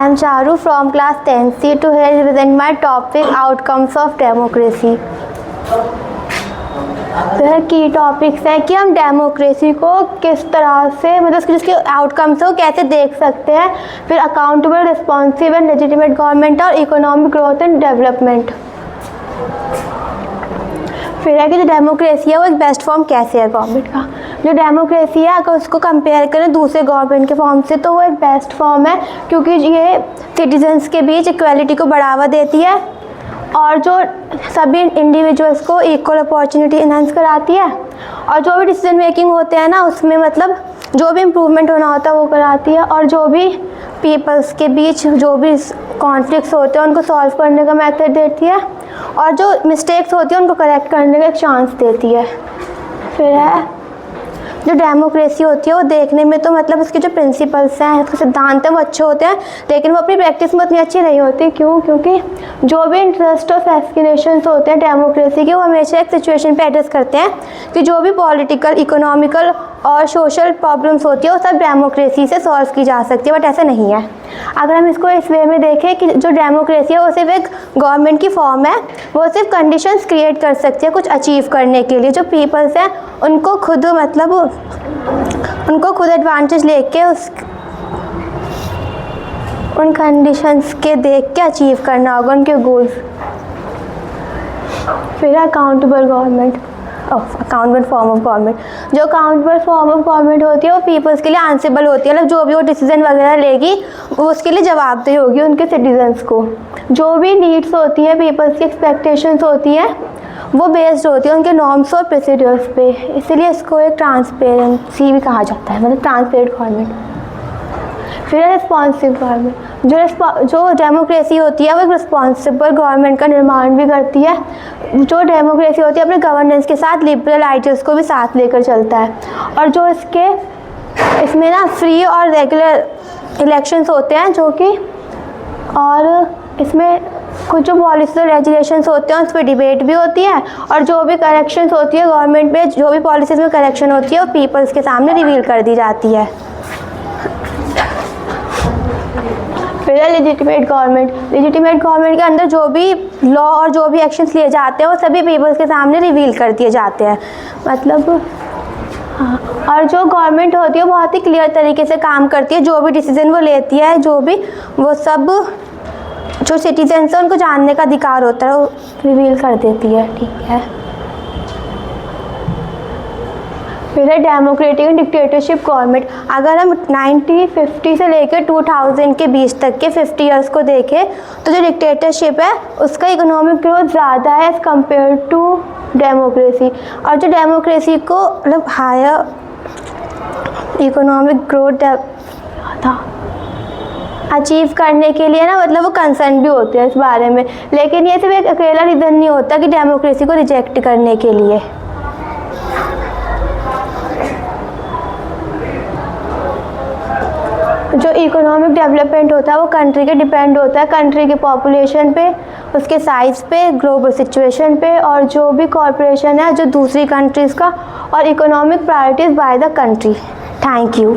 I am Charu from class 10C to here present my topic outcomes of democracy. तो की topics हैं कि हम डेमोक्रेसी को किस तरह से मतलब जिसके आउटकम्स हो कैसे देख सकते हैं, फिर accountable, responsive and legitimate government और इकोनॉमिक ग्रोथ एंड डेवलपमेंट। फिर है कि जो डेमोक्रेसी है वो एक बेस्ट फॉर्म कैसे है गवर्नमेंट का। जो डेमोक्रेसी है अगर उसको कंपेयर करें दूसरे गवर्नमेंट के फॉर्म से तो वो एक बेस्ट फॉर्म है, क्योंकि ये सिटीजन्स के बीच इक्वालिटी को बढ़ावा देती है और जो सभी इंडिविजुअल्स को इक्वल अपॉर्चुनिटी इनहांस कराती है, और जो भी डिसीजन मेकिंग होते हैं ना उसमें मतलब जो भी इम्प्रूवमेंट होना होता है वो कराती है, और जो भी पीपल्स के बीच जो भी कॉन्फ्लिक्ट्स होते हैं उनको सॉल्व करने का मेथड देती है, और जो मिस्टेक्स होती है उनको करेक्ट करने का एक चांस देती है। फिर है जो डेमोक्रेसी होती है वो देखने में तो मतलब उसके जो प्रिंसिपल्स हैं, उसके सिद्धांत हैं वो अच्छे होते हैं, लेकिन वो अपनी प्रैक्टिस में उतनी अच्छी नहीं होती। क्यों? क्योंकि जो भी इंटरेस्ट ऑफ एस्पिरेशंस होते हैं डेमोक्रेसी के, वो हमेशा एक सिचुएशन पे एड्रेस करते हैं कि जो भी पॉलिटिकल, इकोनॉमिकल और सोशल प्रॉब्लम्स होती है वो सब डेमोक्रेसी से सॉल्व की जा सकती है, बट ऐसा नहीं है। अगर हम इसको इस वे में देखें कि जो डेमोक्रेसी है वो सिर्फ एक गवर्नमेंट की फॉर्म है, वो सिर्फ कंडीशंस क्रिएट कर सकती है कुछ अचीव करने के लिए। जो पीपल्स हैं उनको खुद मतलब उनको खुद एडवांटेज लेके उन कंडीशंस के देख के अचीव करना होगा उनके गोल्स। फिर accountable government, accountable form of government. जो अकाउंटेबल फॉर्म ऑफ गवर्नमेंट होती है वो पीपल्स के लिए आंसरेबल होती है, मतलब जो भी वो डिसीजन वगैरह लेगी वो उसके लिए जवाबदेही होगी उनके सिटीजन्स को। जो भी नीड्स होती हैं, पीपल्स की एक्सपेक्टेशंस होती हैं, वो बेस्ड होती है उनके नॉर्म्स और प्रोसीड्यूर्स पे, इसलिए इसको एक ट्रांसपेरेंसी भी कहा जाता है, मतलब ट्रांसपेरेंट गवर्नमेंट। फिर है रिस्पॉन्सिव गवर्नमेंट। जो डेमोक्रेसी होती है वो एक रिस्पॉन्सिबल गवर्नमेंट का निर्माण भी करती है। जो डेमोक्रेसी होती है अपने गवर्नेंस के साथ लिबरल आइडियल्स को भी साथ लेकर चलता है, और जो इसमें ना फ्री और रेगुलर इलेक्शंस होते हैं जो कि, और इसमें कुछ जो पॉलिसी और रेगुलेशंस होते हैं उस पर डिबेट भी होती है, और जो भी करेक्शंस होती है गवर्नमेंट में, जो भी पॉलिसीज़ में करेक्शन होती है वो पीपल्स के सामने रिवील कर दी जाती है। फिर है लेजिटिमेट गवर्नमेंट। लेजिटिमेट गवर्नमेंट के अंदर जो भी लॉ और जो भी एक्शंस लिए जाते हैं वो सभी पीपल्स के सामने रिवील कर दिए जाते हैं, मतलब हाँ। और जो गवर्नमेंट होती है बहुत ही क्लियर तरीके से काम करती है, जो भी डिसीजन वो लेती है, जो भी वो सब जो सिटीजन्स हैं उनको जानने का अधिकार होता है वो रिवील कर देती है। ठीक है। फिर है डेमोक्रेटिक एंड डिक्टेटरशिप गवर्नमेंट। अगर हम 1950 से लेकर 2000 के बीच तक के 50 ईयर्स को देखें तो जो डिक्टेटरशिप है उसका इकोनॉमिक ग्रोथ ज़्यादा है एज़ कम्पेयर टू डेमोक्रेसी, और जो डेमोक्रेसी को मतलब हायर इकोनॉमिक ग्रोथ था अचीव करने के लिए ना मतलब वो कंसर्न भी होते हैं इस बारे में, लेकिन ये सिर्फ एक अकेला रीज़न नहीं होता कि डेमोक्रेसी को रिजेक्ट करने के लिए। जो इकोनॉमिक डेवलपमेंट होता है वो कंट्री के डिपेंड होता है, कंट्री की पॉपुलेशन पे, उसके साइज़ पे, ग्लोबल सिचुएशन पे, और जो भी कॉरपोरेशन है जो दूसरी कंट्रीज़ का, और economic priorities by the country. Thank you.